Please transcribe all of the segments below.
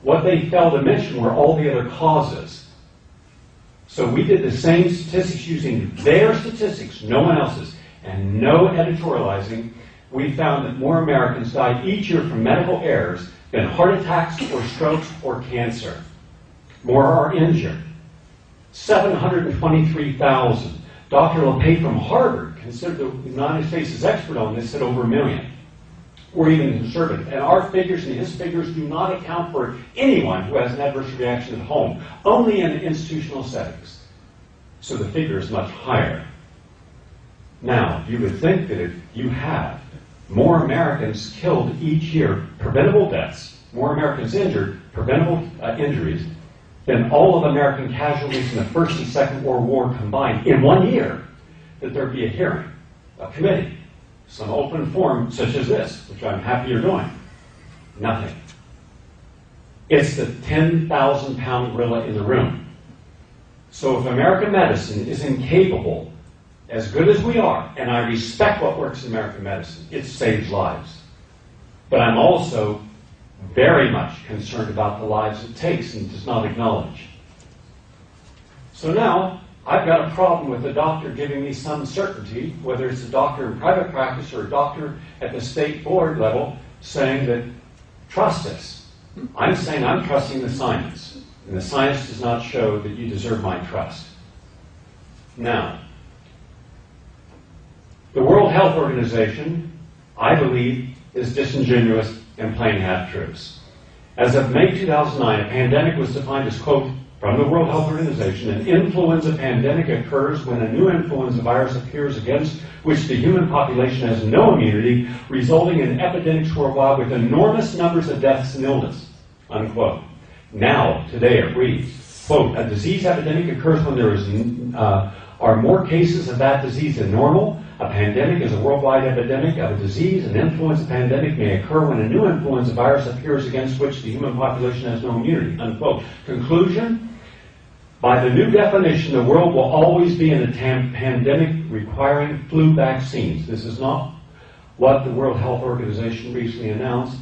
What they failed to mention were all the other causes. So we did the same statistics using their statistics, no one else's, and no editorializing. We found that more Americans died each year from medical errors than heart attacks or strokes or cancer. More are injured. 723,000. Dr. LePay from Harvard, considered the United States' expert on this, said over 1 million. Or even conservative. And our figures and his figures do not account for anyone who has an adverse reaction at home, only in institutional settings. So the figure is much higher. Now, you would think that if you have more Americans killed each year, preventable deaths, more Americans injured, preventable injuries, than all of American casualties in the First and Second World War combined in 1 year, that there'd be a hearing, a committee, some open forum such as this, which I'm happy you're doing. Nothing. It's the 10,000-pound gorilla in the room. So if American medicine is incapable, as good as we are, and I respect what works in American medicine, it saves lives. But I'm also very much concerned about the lives it takes and does not acknowledge. So now, I've got a problem with a doctor giving me some certainty, whether it's a doctor in private practice or a doctor at the state board level, saying that, trust us. I'm saying I'm trusting the science, and the science does not show that you deserve my trust. Now, the World Health Organization, I believe, is disingenuous and playing half-truths. As of May 2009, a pandemic was defined as, quote, from the World Health Organization, an influenza pandemic occurs when a new influenza virus appears against which the human population has no immunity, resulting in epidemics worldwide with enormous numbers of deaths and illness, unquote. Now, today it reads, quote, a disease epidemic occurs when there are more cases of that disease than normal. A pandemic is a worldwide epidemic of a disease. An influenza pandemic may occur when a new influenza virus appears against which the human population has no immunity, unquote. Conclusion, by the new definition, the world will always be in a pandemic requiring flu vaccines. This is not what the World Health Organization recently announced.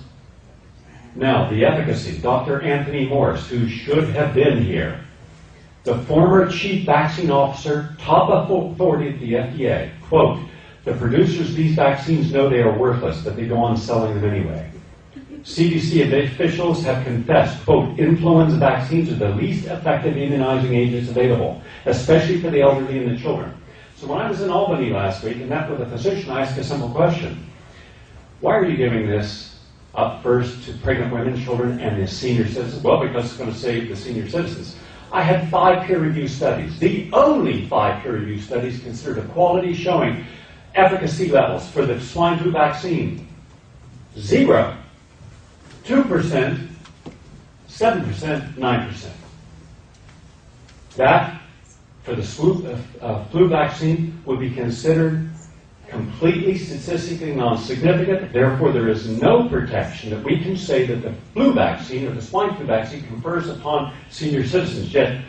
Now, the efficacy. Dr. Anthony Morris, who should have been here, the former chief vaccine officer, top authority at the FDA, quote, the producers of these vaccines know they are worthless, but they go on selling them anyway. CDC officials have confessed, quote, influenza vaccines are the least effective immunizing agents available, especially for the elderly and the children. So when I was in Albany last week and met with a physician, I asked a simple question. Why are you giving this up first to pregnant women, children, and the senior citizens? Well, because it's going to save the senior citizens. I had 5 peer-reviewed studies. The only 5 peer-reviewed studies considered a quality showing efficacy levels for the swine flu vaccine. 0, 2%, 7%, 9%. That, for the flu vaccine, would be considered completely statistically non-significant. Therefore, there is no protection that we can say that the flu vaccine or the swine flu vaccine confers upon senior citizens. Yet,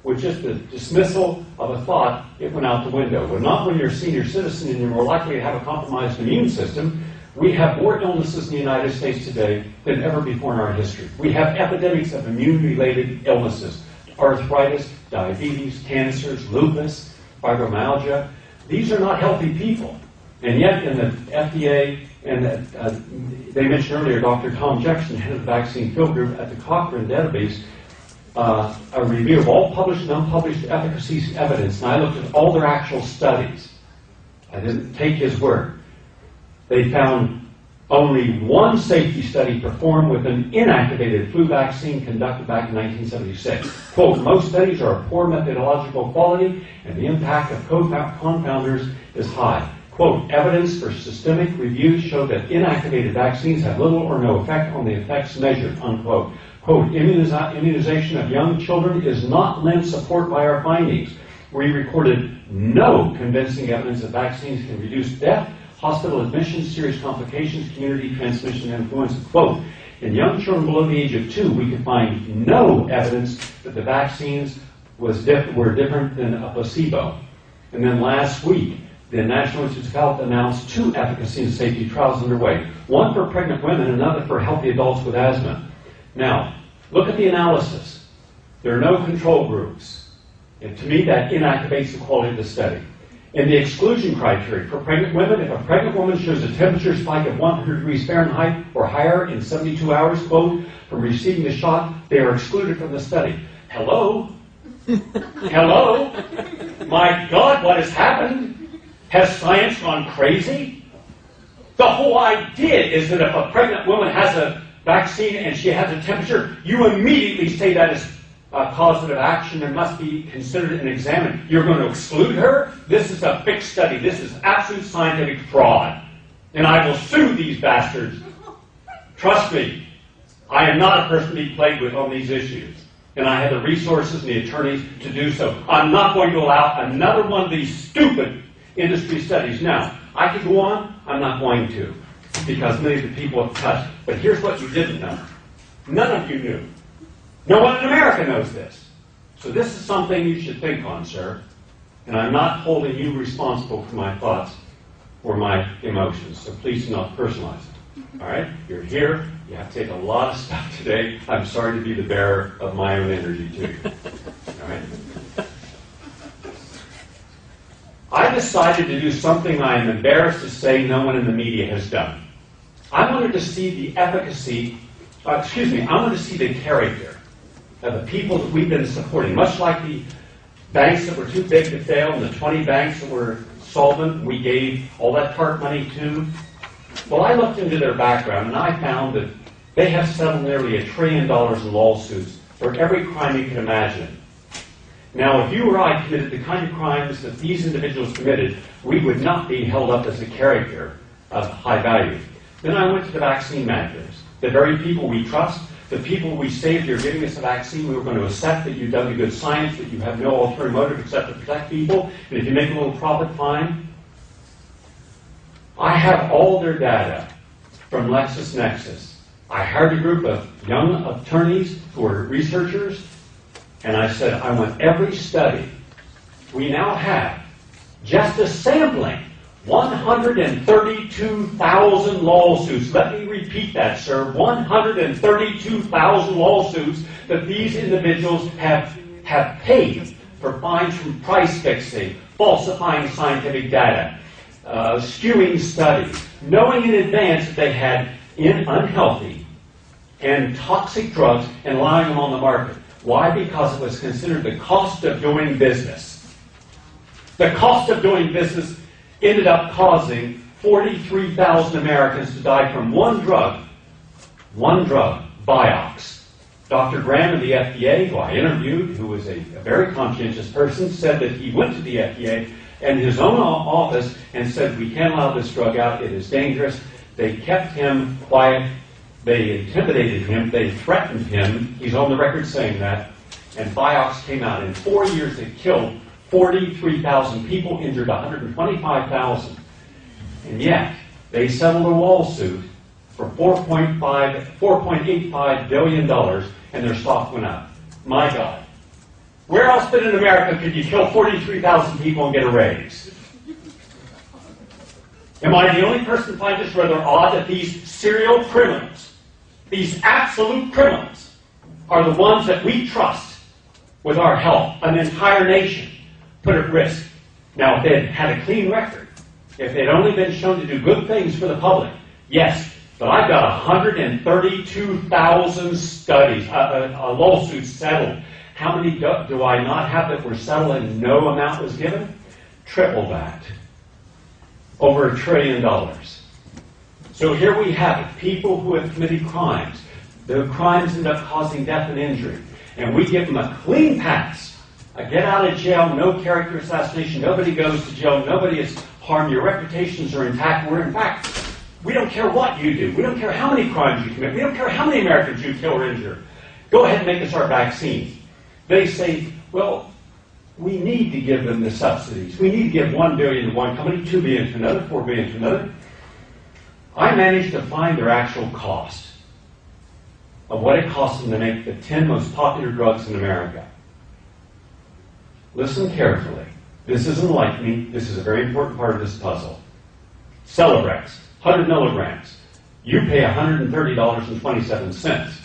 with just the dismissal of a thought, it went out the window. But not when you're a senior citizen and you're more likely to have a compromised immune system. We have more illnesses in the United States today than ever before in our history. We have epidemics of immune-related illnesses, arthritis, diabetes, cancers, lupus, fibromyalgia. These are not healthy people. And yet in the FDA, and they mentioned earlier, Dr. Tom Jefferson, head of the vaccine field group at the Cochrane database, a review of all published and unpublished efficacy evidence, and I looked at all their actual studies. I didn't take his word. They found only one safety study performed with an inactivated flu vaccine conducted back in 1976. Quote, most studies are of poor methodological quality and the impact of confounders is high. Quote, evidence for systemic reviews show that inactivated vaccines have little or no effect on the effects measured, unquote. Quote, immunization of young children is not lent support by our findings. We recorded no convincing evidence that vaccines can reduce death, hospital admissions, serious complications, community transmission, and influenza. Quote, in young children below the age of 2, we could find no evidence that the vaccines were different than a placebo. And then last week, the National Institutes of Health announced 2 efficacy and safety trials underway. One for pregnant women, another for healthy adults with asthma. Now, Look at the analysis. There are no control groups. And to me, that inactivates the quality of the study. In the exclusion criteria for pregnant women, if a pregnant woman shows a temperature spike of 100 degrees Fahrenheit or higher in 72 hours, quote, from receiving the shot, they are excluded from the study. Hello? Hello? My God, what has happened? Has science gone crazy? The whole idea is that if a pregnant woman has a vaccine and she has a temperature, you immediately say that is a causative action and must be considered and examined. You're going to exclude her? This is a fixed study. This is absolute scientific fraud. And I will sue these bastards. Trust me, I am not a person to be played with on these issues. And I have the resources and the attorneys to do so. I'm not going to allow another one of these stupid industry studies. Now, I could go on. I'm not going to, because many of the people have touched. But here's what you didn't know. None of you knew. No one in America knows this. So this is something you should think on, sir. And I'm not holding you responsible for my thoughts or my emotions. So please do not personalize it. All right? You're here. You have to take a lot of stuff today. I'm sorry to be the bearer of my own energy to you. All right? I decided to do something I am embarrassed to say no one in the media has done. I wanted to see the efficacy, I wanted to see the character of the people that we've been supporting, much like the banks that were too big to fail and the 20 banks that were solvent we gave all that TARP money to. Well, I looked into their background and I found that they have settled nearly $1 trillion in lawsuits for every crime you can imagine. Now, if you or I committed the kind of crimes that these individuals committed, we would not be held up as a character of high value. Then I went to the vaccine managers, the very people we trust, the people we say, if you're giving us a vaccine, we were going to accept that you've done the good science, that you have no ulterior motive except to protect people, and if you make a little profit, fine. I have all their data from LexisNexis. I hired a group of young attorneys who are researchers, and I said, I want every study. We now have just a sampling, 132,000 lawsuits. Let me repeat that, sir. 132,000 lawsuits that these individuals have paid for fines from price fixing, falsifying scientific data, skewing studies, knowing in advance that they had unhealthy and toxic drugs and allowing them on the market. Why? Because it was considered the cost of doing business. The cost of doing business ended up causing 43,000 Americans to die from one drug, Vioxx. Dr. Graham of the FDA, who I interviewed, who was a very conscientious person, said that he went to the FDA and his own office and said, we can't allow this drug out, it is dangerous. They kept him quiet. They intimidated him. They threatened him. He's on the record saying that. And Vioxx came out. In 4 years, it killed 43,000 people, injured 125,000. And yet, they settled a lawsuit for $4.85 billion, and their stock went up. My God. Where else but in America could you kill 43,000 people and get a raise? Am I the only person who finds this rather odd that these serial criminals, these absolute criminals, are the ones that we trust with our health, an entire nation, put at risk? Now, if they had a clean record, if they'd only been shown to do good things for the public, yes, but I've got 132,000 studies, lawsuits settled. How many do I not have that were settled and no amount was given? Triple that. Over $1 trillion. So here we have it, people who have committed crimes. The crimes end up causing death and injury. And we give them a clean pass. A get out of jail, no character assassination, nobody goes to jail, nobody is harmed, your reputations are intact. In fact, we don't care what you do. We don't care how many crimes you commit. We don't care how many Americans you kill or injure. Go ahead and make us our vaccine. They say, well, we need to give them the subsidies. We need to give $1 billion to one company, $2 billion to another, $4 billion to another. I managed to find their actual cost of what it costs them to make the 10 most popular drugs in America. Listen carefully. This isn't like me. This is a very important part of this puzzle. Celebrex, 100 milligrams. You pay $130.27.